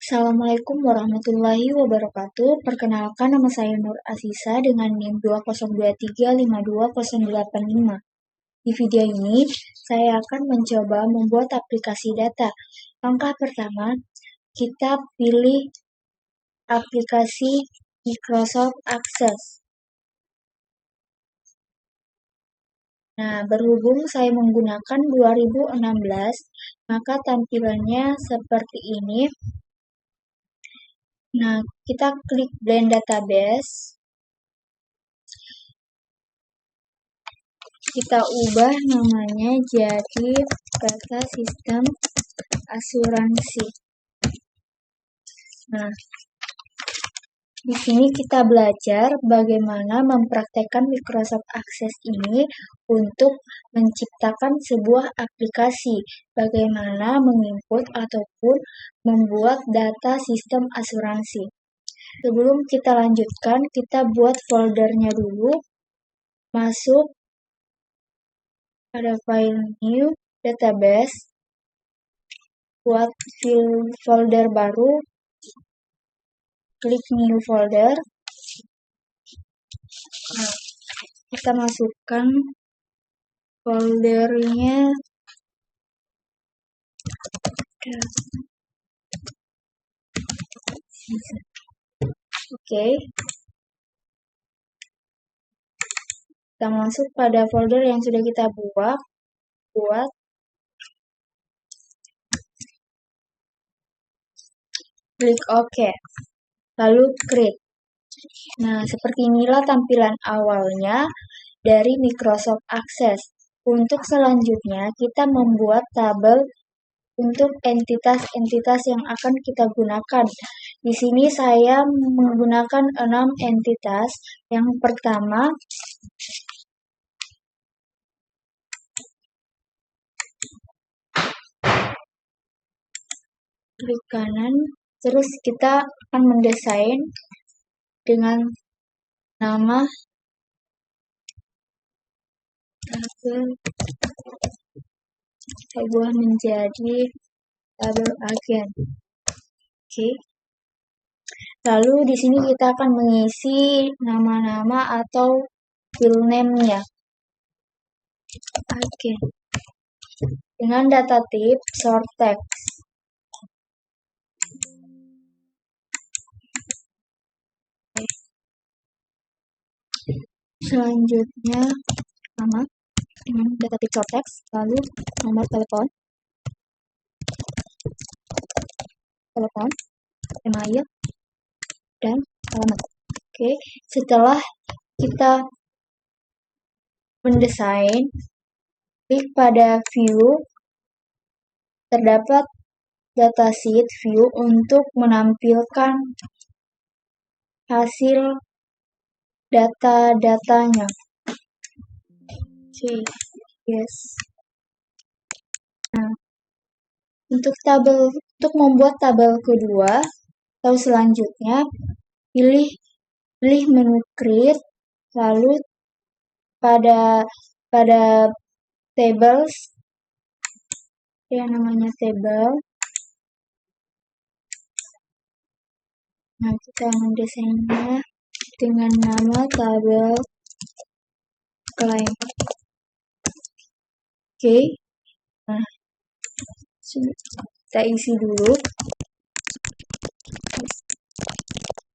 Assalamualaikum warahmatullahi wabarakatuh. Perkenalkan, nama saya Nur Asisa dengan NIM 2023520085. Di video ini, saya akan mencoba membuat aplikasi data. Langkah pertama, kita pilih aplikasi Microsoft Access. Nah, berhubung saya menggunakan 2016, maka tampilannya seperti ini. Nah, kita klik Blend Database. Kita ubah namanya jadi Data Sistem Asuransi. Nah, di sini kita belajar bagaimana mempraktekkan Microsoft Access ini untuk menciptakan sebuah aplikasi, bagaimana menginput ataupun membuat data sistem asuransi. Sebelum kita lanjutkan, kita buat foldernya dulu. Masuk pada file new database, buat folder baru, klik new folder. Nah, kita masukkan foldernya. Oke. Kita masuk pada folder yang sudah kita buat. Klik OK. Lalu create. Nah, seperti inilah tampilan awalnya dari Microsoft Access. Untuk selanjutnya, kita membuat tabel untuk entitas-entitas yang akan kita gunakan. Di sini saya menggunakan 6 entitas. Yang pertama, klik kanan, terus kita akan mendesain dengan nama tabel, saya buat menjadi tabel agen. Oke. Lalu di sini kita akan mengisi nama-nama atau file name-nya. Agen. Dengan data type short text. Selanjutnya nama dengan data type short text, lalu nomor telepon, email, dan alamat. Oke, setelah kita mendesain, klik pada view, terdapat datasheet view untuk menampilkan hasil data-datanya. Oke, yes. Nah, untuk membuat tabel kedua atau selanjutnya, pilih menu create, lalu pada tables, yang namanya table. Nah, kita mendesainnya dengan nama tabel claim. Oke. Nah, kita isi dulu.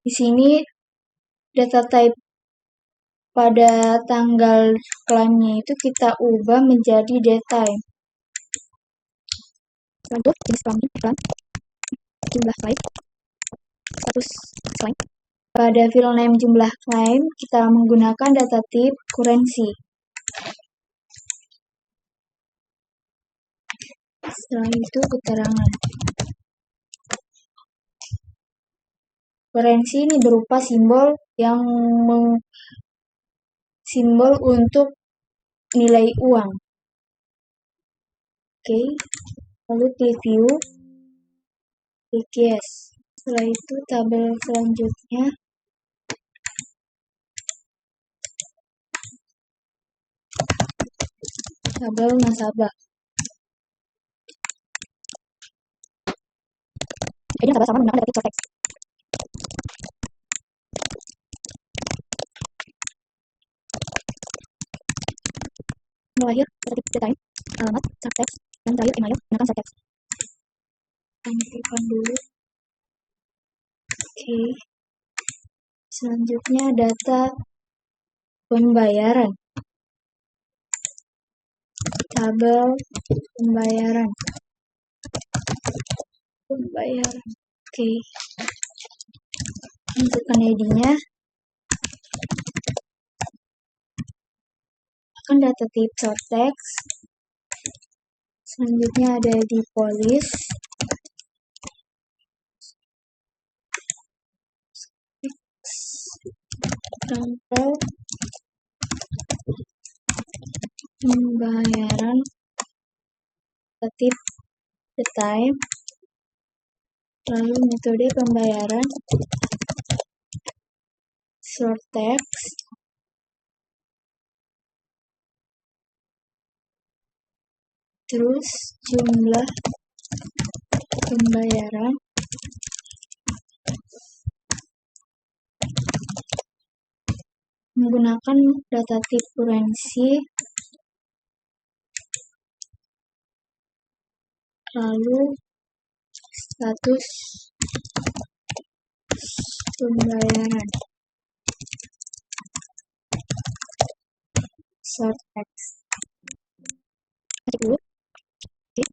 Di sini data type pada tanggal klaimnya itu kita ubah menjadi datetime. Lanjut, jenis klaimnya iklan, jumlah klaim, status klaim. Pada file name jumlah klaim, kita menggunakan data type currency. Setelah itu keterangan. Currency ini berupa simbol untuk nilai uang. Oke, lalu klik view, klik yes. Setelah itu tabel selanjutnya, tabel nasabah. ID nasabah sama menggunakan data tip short text. Tanggal lahir, data tip detail, alamat, short text, dan terakhir email menggunakan short text. Tampilkan dulu. Oke. Selanjutnya data pembayaran. Tabel pembayaran. Oke. Masukkan ID-nya. Akan data tip short text. Selanjutnya ada di polis. Tanggal pembayaran, tip the time, lalu metode pembayaran, short text, terus jumlah pembayaran, menggunakan data tip currency, lalu status pembayaran, short text. Ketik dulu. Oke,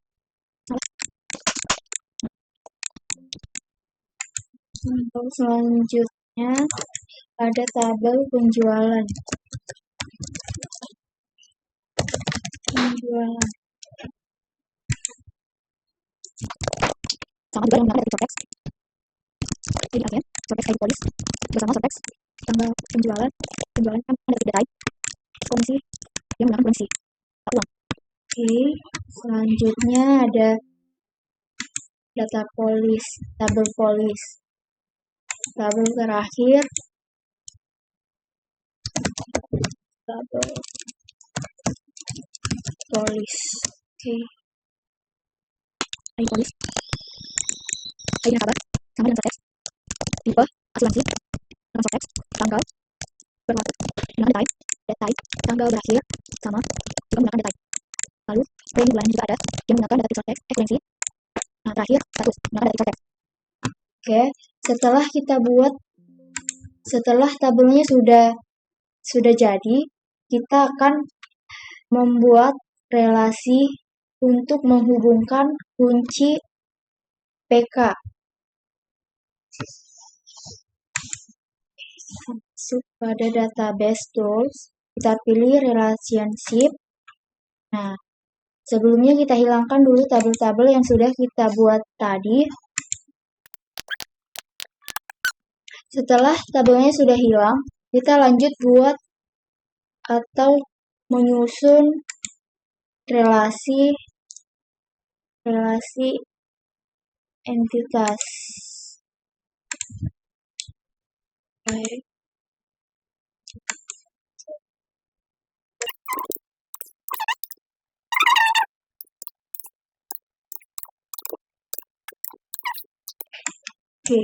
salah. Untuk selanjutnya ada tabel penjualan. Sama juga dengan menggunakan data tip short text. ID agen, short text ID polis, bersama short text, tanggal penjualan kan ada detail, komisi yang menggunakan komisi. Uang. Oke, selanjutnya ada data polis, tabel polis. Tabel terakhir, tabel polis. Oke. ID polis, ID nasabah, sama dengan short text, tipe, asuransi, dengan short text, tanggal, berlaku, menggunakan detail, tanggal berakhir, sama, juga menggunakan detail. Lalu, premi bulan juga ada, yang menggunakan data tip short text, currency. Nah, terakhir, status, menggunakan data tip short text. Oke, setelah tabelnya sudah jadi, kita akan membuat relasi untuk menghubungkan kunci PK. Masuk pada database tools, kita pilih relationship. Nah, sebelumnya kita hilangkan dulu tabel-tabel yang sudah kita buat tadi. Setelah tabelnya sudah hilang, kita lanjut buat atau menyusun relasi entitas. Oke.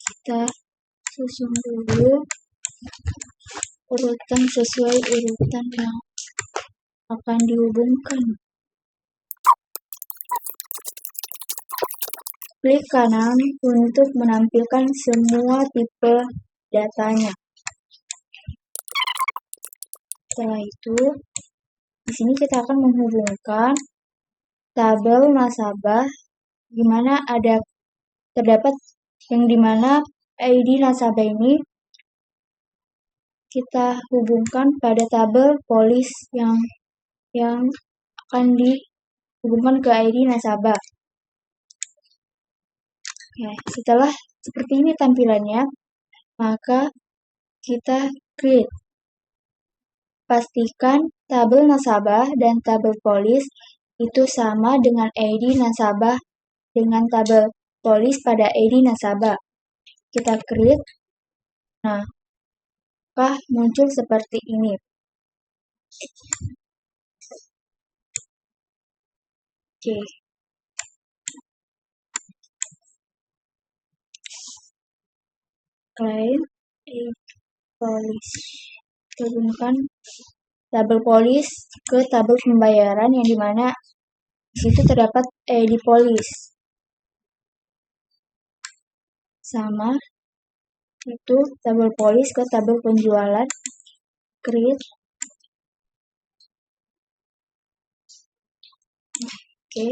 Kita susun dulu urutan sesuai urutan yang akan dihubungkan. Klik kanan untuk menampilkan semua tipe datanya. Setelah itu, di sini kita akan menghubungkan tabel nasabah, di mana terdapat yang dimana ID nasabah ini kita hubungkan pada tabel polis yang akan dihubungkan ke ID nasabah. Ya, setelah seperti ini tampilannya, maka kita create. Pastikan tabel nasabah dan tabel polis itu sama dengan ID nasabah dengan tabel polis pada ID nasabah. Kita create. Nah, maka muncul seperti ini. Oke. claim, polish. Hubungkan tabel polish ke tabel pembayaran yang dimana di situ terdapat di polish. Sama itu tabel polish ke tabel penjualan, create. Oke.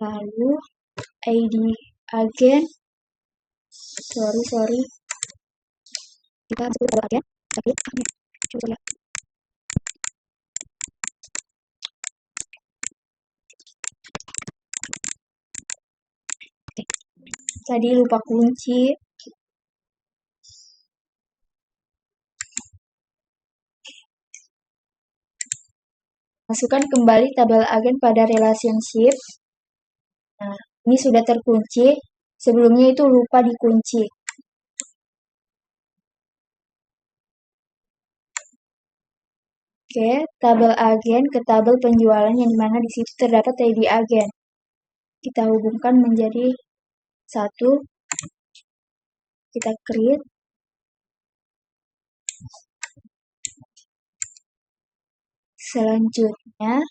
Lalu ID agen. Sorry. Kita masuk ke agen. Tapi coba lihat. Oke. Tadi lupa kunci. Masukkan kembali tabel agen pada relationship. Nah, ini sudah terkunci. Sebelumnya itu lupa dikunci. Oke, tabel agen ke tabel penjualan yang dimana di situ terdapat ID agen. Kita hubungkan menjadi satu. Kita create. Selanjutnya,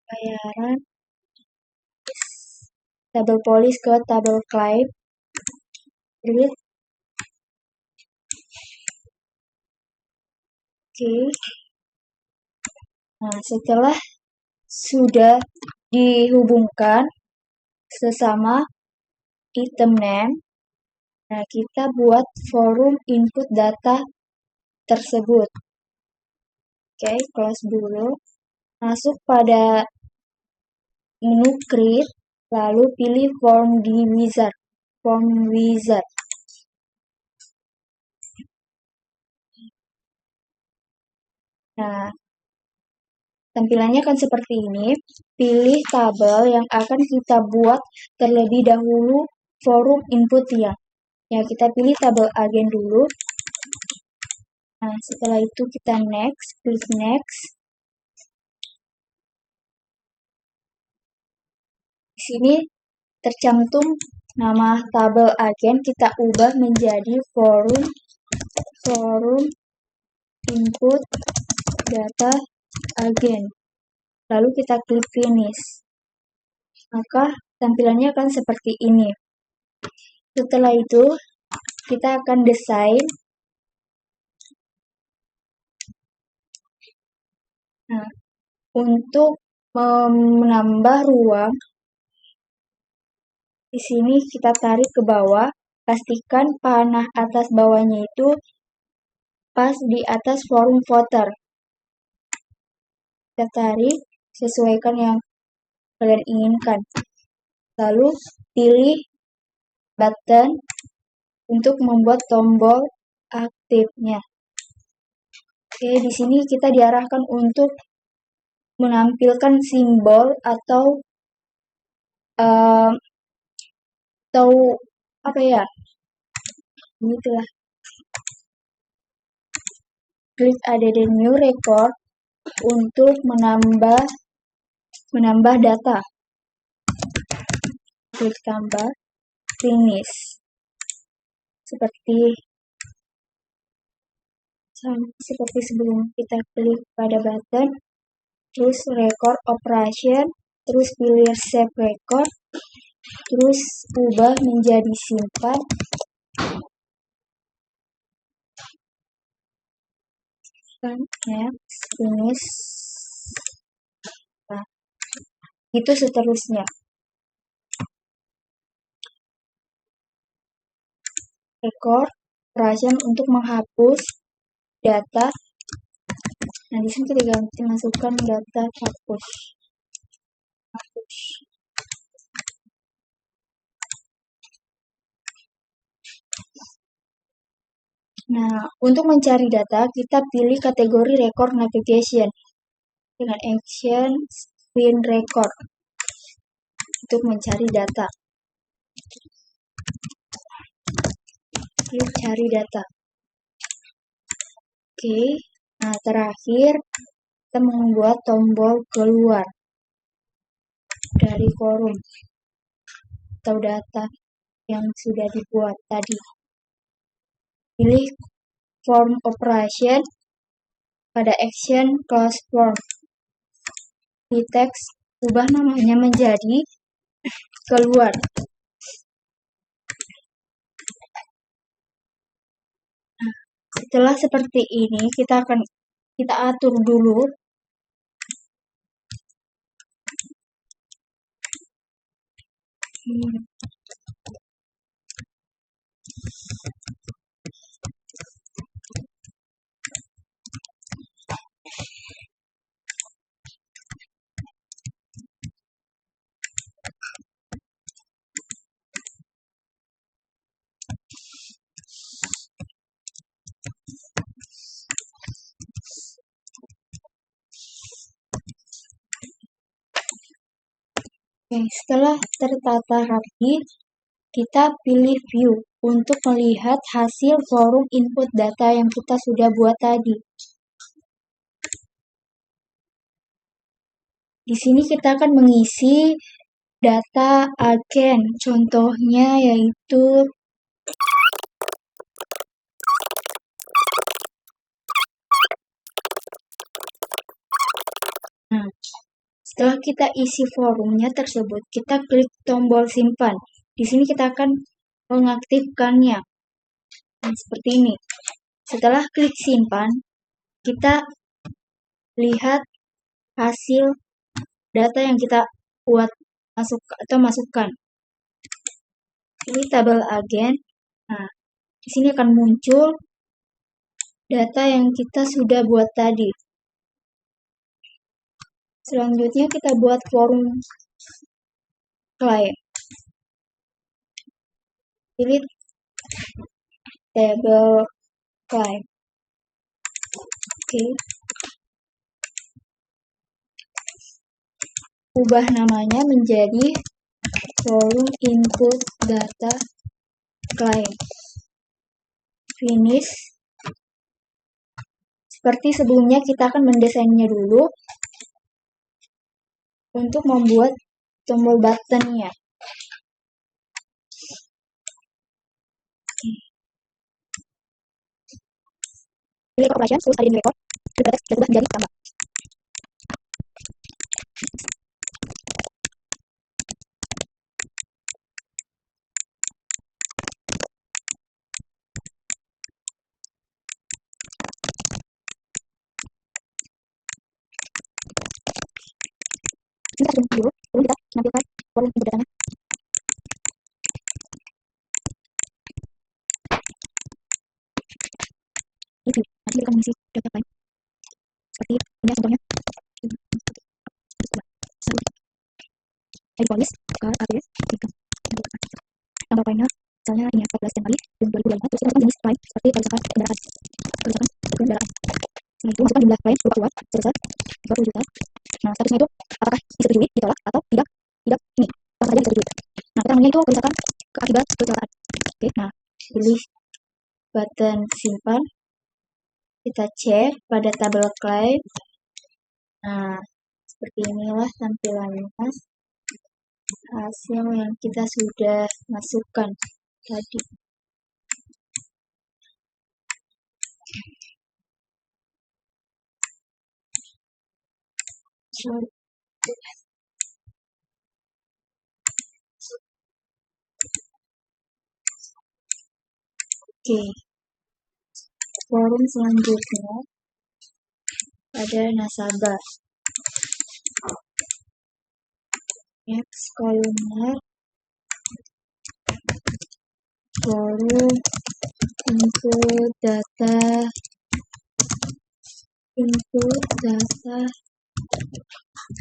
bayaran. Tabel polish ke tabel claim. Create. Oke. Nah, setelah sudah dihubungkan sesama item name, nah kita buat forum input data tersebut. Oke, close dulu. Masuk pada menu create, lalu pilih form di wizard. Form wizard. Nah, tampilannya akan seperti ini. Pilih tabel yang akan kita buat terlebih dahulu forum input ya. Ya, kita pilih tabel agen dulu. Nah, setelah itu kita next, klik next. Di sini tercantum nama tabel agen, kita ubah menjadi forum input data agen. Lalu kita klik finish. Maka tampilannya akan seperti ini. Setelah itu, kita akan desain. Nah, untuk menambah ruang, di sini kita tarik ke bawah, pastikan panah atas bawahnya itu pas di atas forum voter. Kita tarik, sesuaikan yang kalian inginkan. Lalu pilih button untuk membuat tombol aktifnya. Oke, di sini kita diarahkan untuk menampilkan simbol atau apa ya? Itulah. Klik add new record untuk menambah data. Klik tambah, finish. Seperti sebelum kita klik pada button, terus record operation, terus pilih save record, terus ubah menjadi simpan. Next, finish. Nah, itu seterusnya. Record operation untuk menghapus data. Nah, di sini kita ganti masukkan data hapus. Nah, untuk mencari data, kita pilih kategori record navigation dengan action spin record untuk mencari data. Klik cari data. Oke, nah terakhir kita membuat tombol keluar. dari forum atau data yang sudah dibuat tadi. Pilih form operation pada action close form. Di teks, ubah namanya menjadi keluar. Nah, setelah seperti ini, kita atur dulu setelah tertata rapi, kita pilih view untuk melihat hasil forum input data yang kita sudah buat tadi. Di sini kita akan mengisi data agen, contohnya yaitu setelah kita isi forumnya tersebut, kita klik tombol simpan. Di sini kita akan mengaktifkannya. Seperti ini. Setelah klik simpan, kita lihat hasil data yang kita buat masukkan. Ini tabel agen. Nah, di sini akan muncul data yang kita sudah buat tadi. Selanjutnya kita buat forum client. Pilih tabel client. Oke. Ubah namanya menjadi forum input data client. Finish. Seperti sebelumnya, kita akan mendesainnya dulu untuk membuat tombol buttonnya. Pilih operation, terus ada di record, kita teks kita ubah menjadi tambah. Sini kita dulu, sebelum kita menampilkan forum input datanya. Review, nanti kita akan mengisi data file. Seperti ini contohnya. Edit polis, car, APS, tambah file-nya, misalnya ini 14 Januari 2025, terus kita masukkan jenis file seperti kerusakan kendaraan. Setelah itu masukkan jumlah file berupa kuat sebesar 20 juta. Nah, statusnya itu apakah disetujui, ditolak, atau tidak ini, apa saja disetujui. Nah, keterangannya itu kerusakan akibat kecelakaan. Oke, nah, pilih button simpan. Kita cek pada tabel client. Nah, seperti inilah tampilannya. Hasil yang kita sudah masukkan tadi. Oke. Forum selanjutnya ada nasabah. Next kolomnya forum input data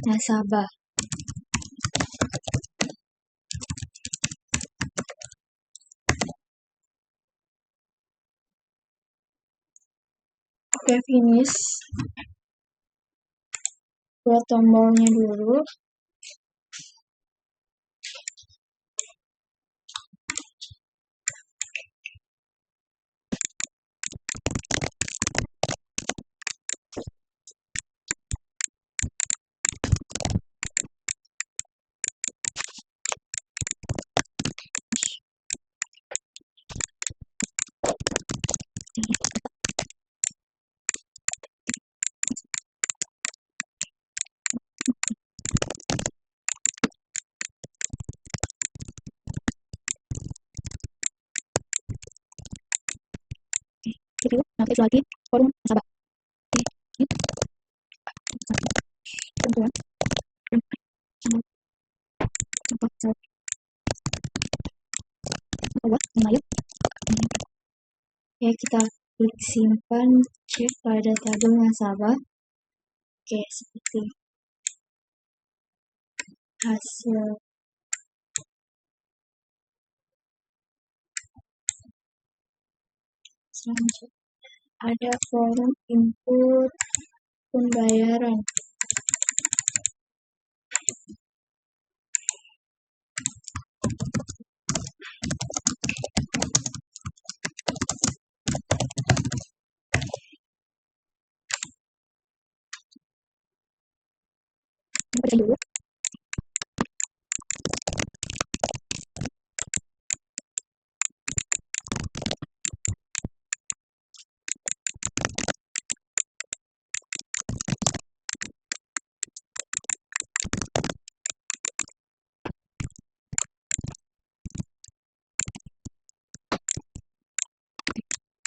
nasabah. Oke, finish. Buat tombolnya dulu. Nah, kita lagi forum nasabah. Oke, ini ketentuan channel contoh saya bahwa email. Ya, kita klik simpan, cek pada tabel nasabah. Oke, seperti hasil. Selanjutnya ada forum input pembayaran. Baca dulu.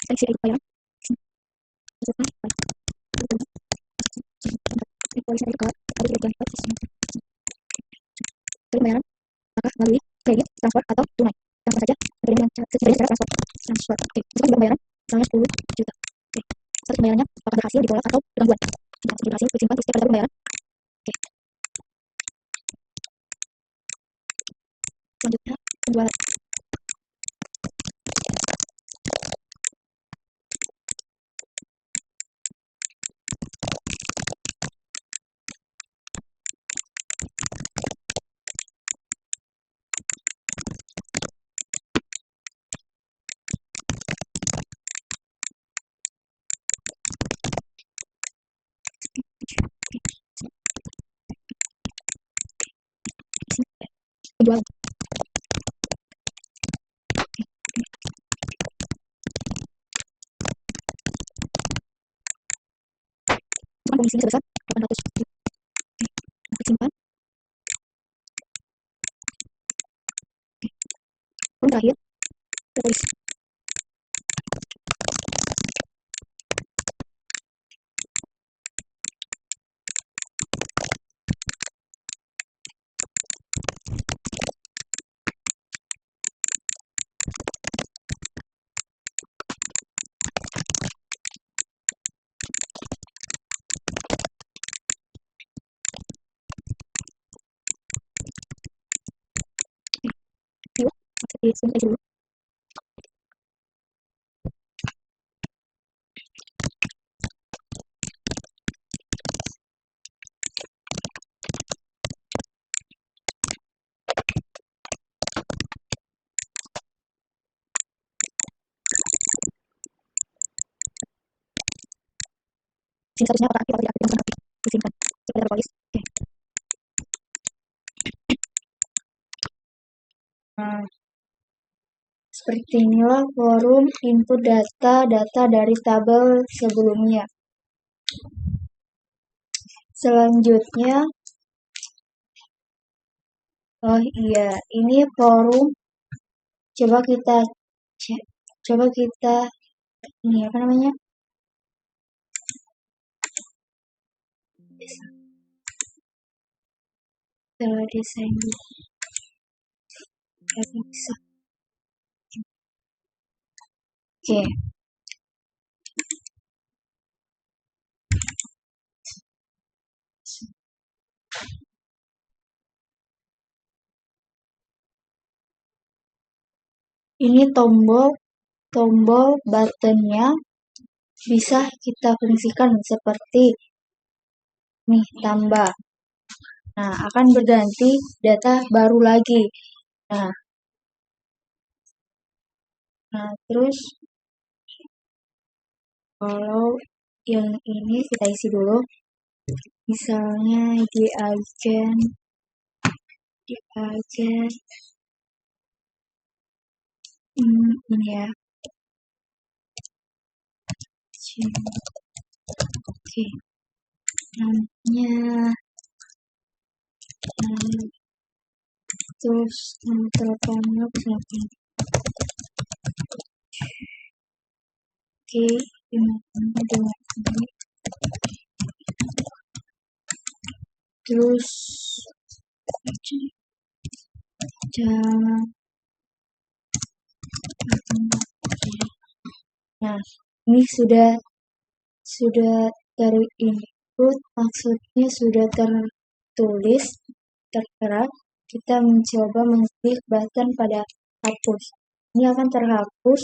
Seleksi ID pembayaran. Polisi ada pembayaran apakah melalui kredit, transfer atau tunai. Langsung saja berikan dengan cara transfer. Oke, misalkan pembayaran misalnya 10 juta. Oke, status pembayarannya apakah berhasil, ditolak atau gangguan. Jika berhasil, disimpan terus pada pembayaran. Oke, selanjutnya penjualan. Penjualan. Simpan komisinya sebesar 800 juta. Oke, simpan. Oke, form terakhir tertulis. Yuk, seperti sebentar dulu. Sini statusnya apakah aktif atau tidak aktif, yang aktif. Disimpan. Seperti tertulis. Oke. Nah, seperti inilah forum input data dari tabel sebelumnya. Selanjutnya, oh iya, ini forum. Coba kita cek, ini apa namanya? Desain bisa. Oke. Ini tombol buttonnya bisa kita fungsikan seperti nih, tambah. Nah, akan berganti data baru lagi. Nah, terus kalau yang ini kita isi dulu. Misalnya di agen ini ya. Oke, namanya terus nomor teleponnya bisa. Oke, terus jangan. Nah, ini sudah terinput, maksudnya sudah tertulis, tertera. Kita mencoba mengklik button pada hapus. Ini akan terhapus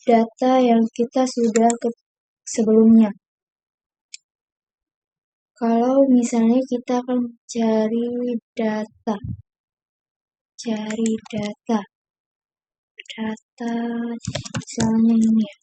data yang kita sudah sebelumnya. Kalau misalnya kita akan cari data, misalnya ini ya.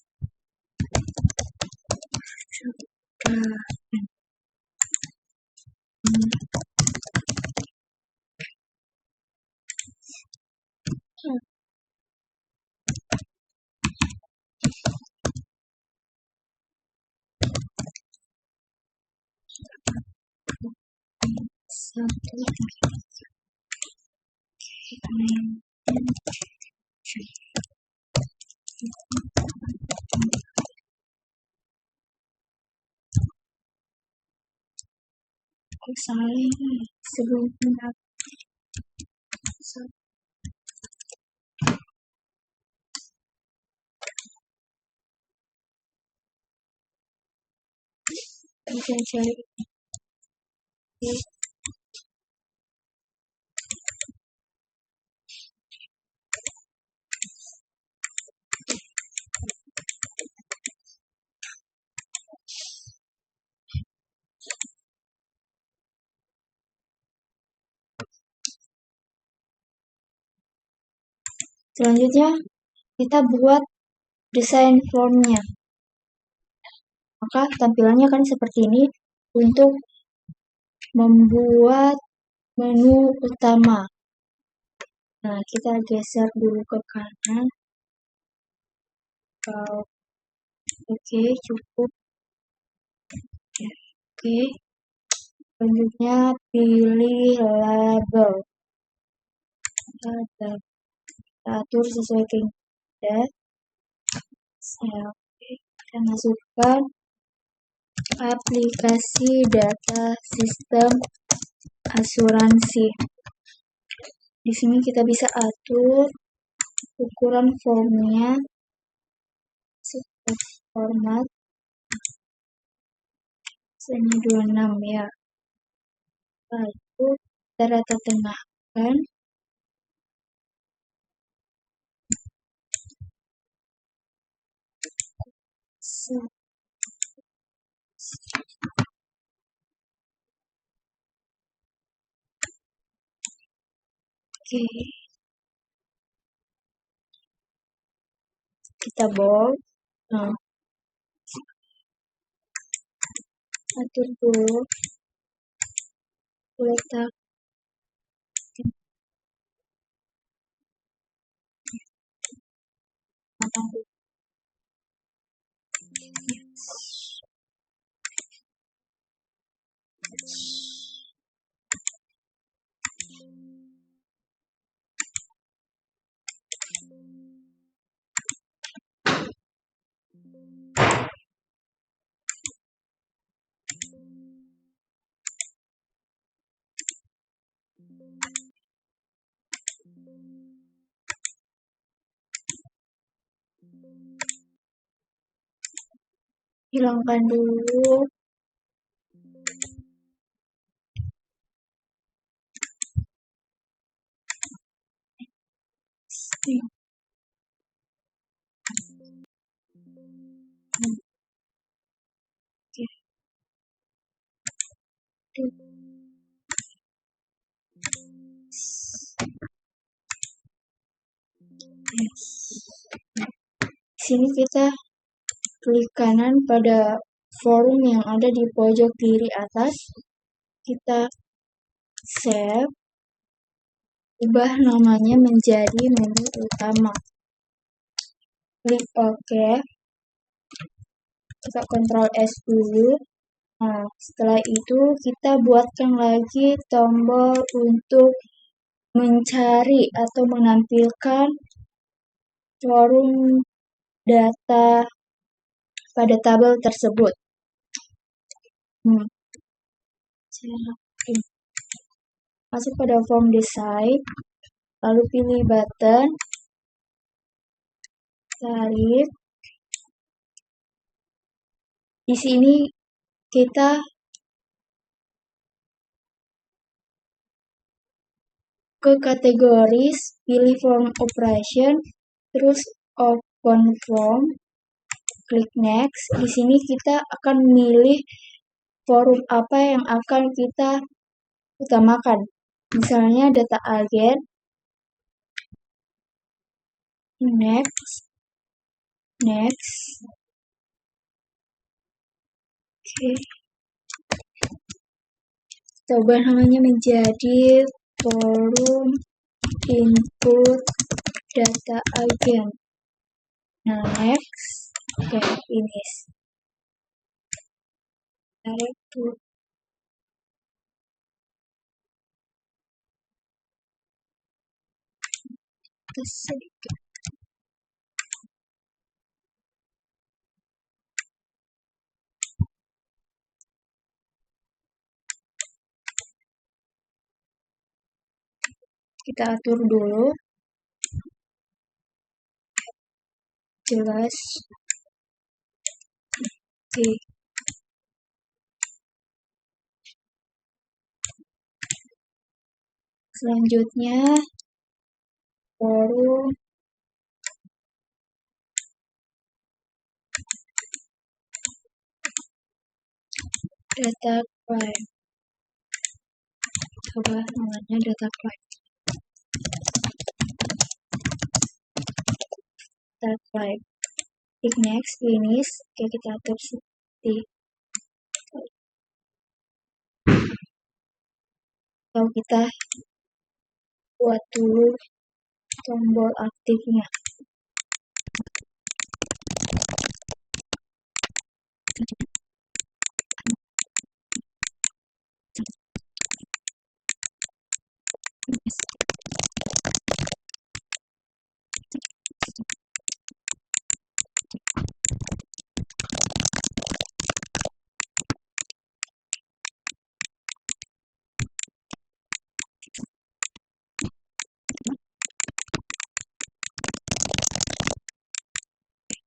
Selanjutnya kita buat desain formnya. Maka tampilannya akan seperti ini untuk membuat menu utama. Nah, kita geser dulu ke kanan. Oke, cukup. Oke. Selanjutnya pilih label. Kita atur sesuai keinginan. Kita masukkan aplikasi data sistem asuransi. Di sini kita bisa atur ukuran formnya, format misalnya 26 ya. Lalu kita rata tengahkan. Oke. Kita bold. Nah, atur dulu. Letak hilangkan dulu. Di sini kita klik kanan pada forum yang ada di pojok kiri atas. Kita save, ubah namanya menjadi menu utama. Klik OK. Kita Ctrl S dulu. Nah, setelah itu kita buatkan lagi tombol untuk mencari atau menampilkan forum data pada tabel tersebut. Masuk pada form design, lalu pilih button, tarik. Di sini kita ke kategoris, pilih form operation, terus open form, klik next. Di sini kita akan memilih forum apa yang akan kita utamakan. Misalnya data agent, next. Oke. Kita ubah namanya menjadi forum input data agent. Nah, next. Oke, finish. Tarik tuh. Sedikit. Kita atur dulu. Jelas. Oke. Selanjutnya forum data claim. Coba namanya data claim. Data claim. Klik next, finish. Oke, kita atur seperti atau kita buat dulu tombol aktifnya.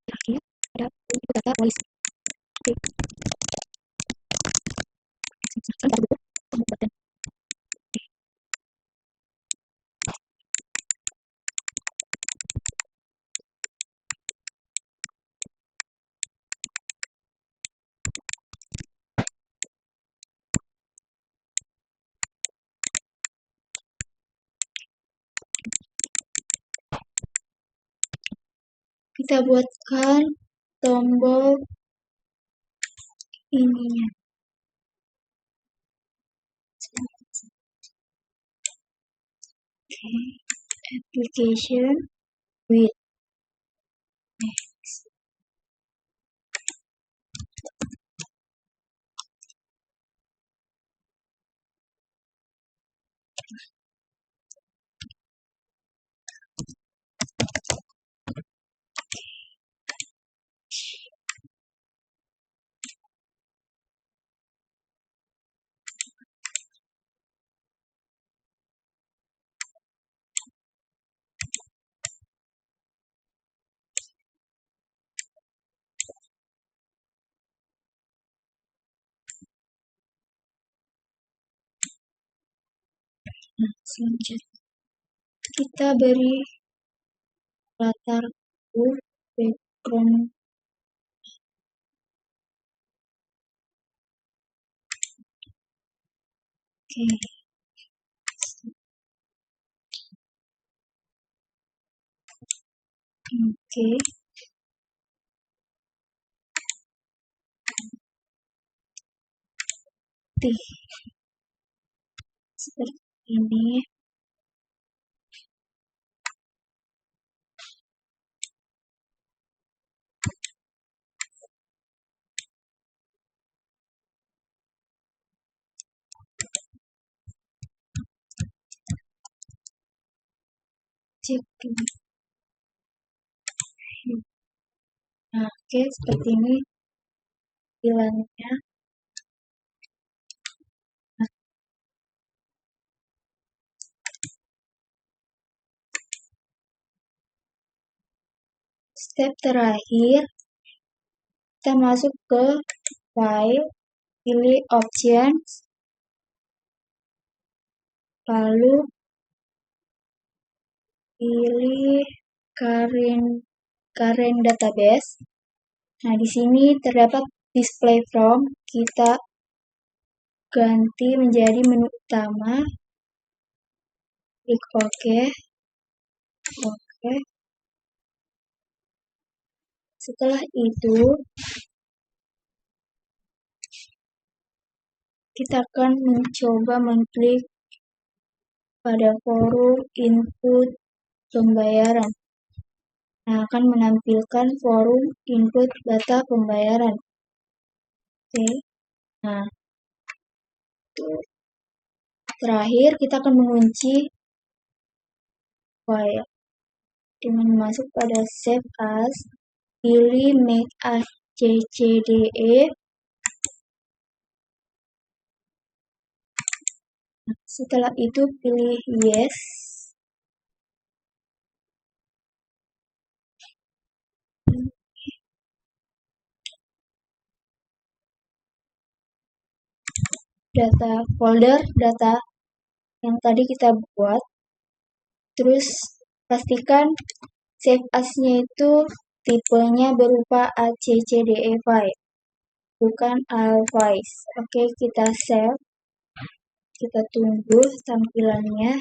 Terakhir ada input data voice. Sebentar dulu, button. Kita buatkan tombol ininya. Oke, application with next. Nah, selanjutnya kita beri latar background. Oke. Seperti ini. Cek ini. Nah, oke, seperti ini. tampilannya. Step terakhir, kita masuk ke file, pilih options, lalu pilih current database. Nah, di sini terdapat display from, kita ganti menjadi menu utama, klik OK. Setelah itu, kita akan mencoba mengklik pada forum input pembayaran. Nah, akan menampilkan forum input data pembayaran. Oke. Nah, terakhir kita akan mengunci file dengan masuk pada Save As, pilih Make as CCDE. Setelah itu pilih Yes. Folder data yang tadi kita buat. Terus pastikan Save As-nya itu tipenya berupa ACCDE file, bukan AL files. Oke, kita save. Kita tunggu tampilannya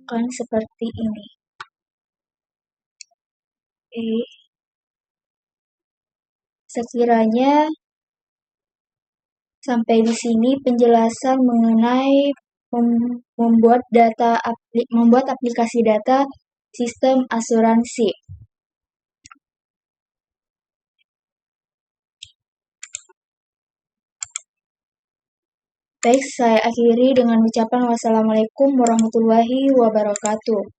akan seperti ini. Oke. Sekiranya sampai di sini penjelasan mengenai membuat aplikasi data sistem asuransi. Baik, saya akhiri dengan ucapan wassalamualaikum warahmatullahi wabarakatuh.